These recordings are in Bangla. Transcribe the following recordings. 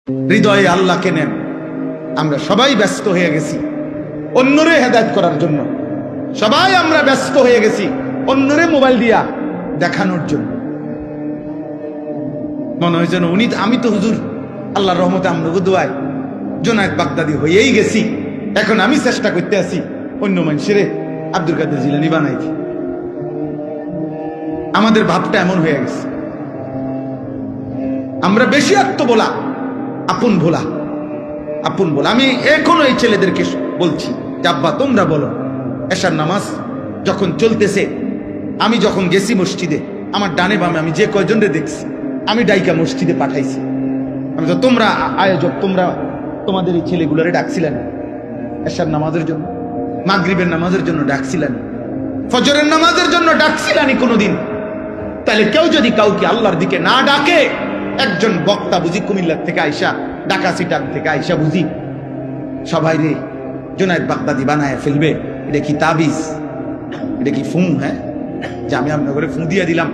হৃদয়ে আল্লাহকে নেন। আমরা সবাই ব্যস্ত হয়ে গেছি অন্যরে হেদায়েত করার জন্য, সবাই আমরা ব্যস্ত হয়ে গেছি অন্যরে মোবাইল দিয়া দেখানোর জন্য। মনে হয় যেন উনি, আমি তো হুজুর আল্লাহর রহমতে আমরাকে দোয়ায় জুনায়েদ বাগদাদি হয়েই গেছি, এখন আমি চেষ্টা করতে আছি অন্য মানুষের আব্দুল কাদের জিলানী বানাইতে। আমাদের ভাবটা এমন হয়ে গেছে, আমরা বেশি আত্মবোলা, আপন ভোলা, আপন ভোলা। আমি এখনো এই ছেলেদেরকে বলছি যে আব্বা তোমরা বলো, এশার নামাজ যখন চলতেছে, আমি যখন গেছি মসজিদে, আমার ডানে বামে আমি যে কয়জনরে দেখছি আমি ডাইকা মসজিদে পাঠাইছি। আমি তো তোমরা আয়োজক, তোমরা তোমাদের এই ছেলেগুলোরে ডাকছিলেন এশার নামাজের জন্য, মাগরিবের নামাজের জন্য ডাকছিলেন, ফজরের নামাজের জন্য ডাকছিলেন কোনোদিন? তাহলে কেউ যদি কাউকে আল্লাহর দিকে না ডাকে, একজন বক্তা বুঝি কুমিল্লার থেকে আইসা, ঢাকা সিটার থেকে আইসা বুঝি সবাই রে জুনায়েদ বাগদাদি বানায় ফেলবে? এটা কি তাবিজ? এটা কি ফু? হ্যাঁ, যে আমি আপনার ঘরে ফু দিয়ে দিলাম,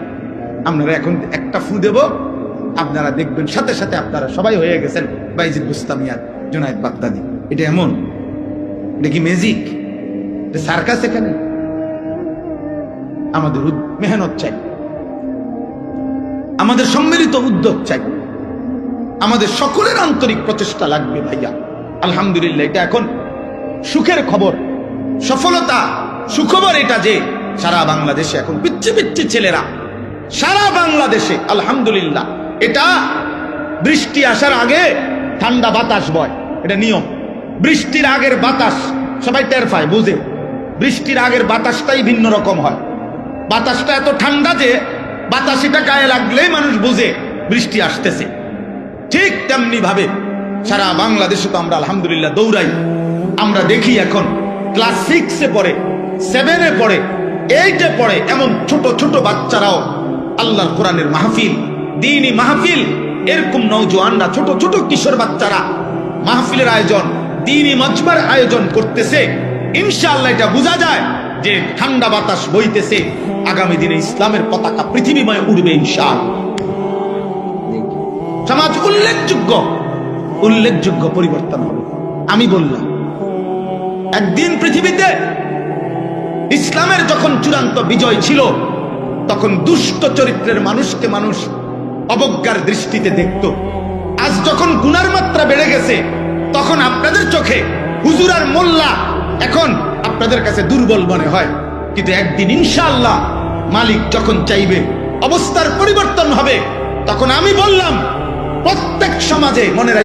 আপনারা এখন একটা ফু দেব, আপনারা দেখবেন সাথে সাথে আপনারা সবাই হয়ে গেছেন বাইজিদ বুস্তামিয়ার জুনায়েদ বাগদাদি। এটা এমন? এটা কি ম্যাজিক? এটা সার্কাস? এখানে আমাদের মেহনত চাই, আমাদের সম্মিলিত উদ্যোগ চাই, আমাদের সকলের আন্তরিক প্রচেষ্টা লাগবে ভাইয়া। আলহামদুলিল্লাহ, এটা এখন সুখের খবর, সফলতা, সুখবর এটা যে সারা বাংলাদেশে এখন পিচ্ছি পিচ্ছি ছেলেরা, সারা বাংলাদেশে আলহামদুলিল্লাহ। এটা বৃষ্টি আসার আগে ঠান্ডা বাতাস বয়, এটা নিয়ম। বৃষ্টির আগের বাতাস সবাই টের পায়, বুঝে। বৃষ্টির আগের বাতাসটাই ভিন্ন রকম হয়, বাতাসটা এত ঠান্ডা যে বাতাসিটা গায়ে লাগলেই মানুষ বুঝে বৃষ্টি আসতেছে। ঠিক তেমনি ভাবে সারা বাংলাদেশে তো আমরা আলহামদুলিল্লাহ দৌড়াই। আমরা দেখি এখন ক্লাস 6-এ পড়ে, 7-এ পড়ে, 8-এ পড়ে, এমন ছোট ছোট বাচ্চারাও আল্লাহর কোরআনের মাহফিল, দ্বীনি মাহফিল, এরকম নওজোয়ানরা, ছোট ছোট কিশোর বাচ্চারা মাহফিলের আয়োজন, দ্বীনি মজমার আয়োজন করতেছে। ইনশাআল্লাহ এটা বোঝা যায় যে ঠান্ডা বাতাস বইতেছে, আগামী দিনে ইসলামের পতাকা পৃথিবীময় উড়বে ইনশাআল্লাহ। সমাজ উল্লেখযোগ্য পরিবর্তন হবে। আমি বললাম একদিন পৃথিবীতে ইসলামের যখন চূড়ান্ত বিজয় ছিল, তখন দুষ্ট চরিত্রের মানুষকে মানুষ অবজ্ঞার দৃষ্টিতে দেখত। আজ যখন গুনার মাত্রা বেড়ে গেছে, তখন আপনাদের চোখে হুজুর আর মোল্লা এখন আপনাদের কাছে দুর্বল মনে হয়। কিন্তু একদিন ইনশাআল্লাহ মালিক যখন চাইবে অবস্থার পরিবর্তন হবে, তখন আমি বললাম প্রত্যেক সমাজে মনে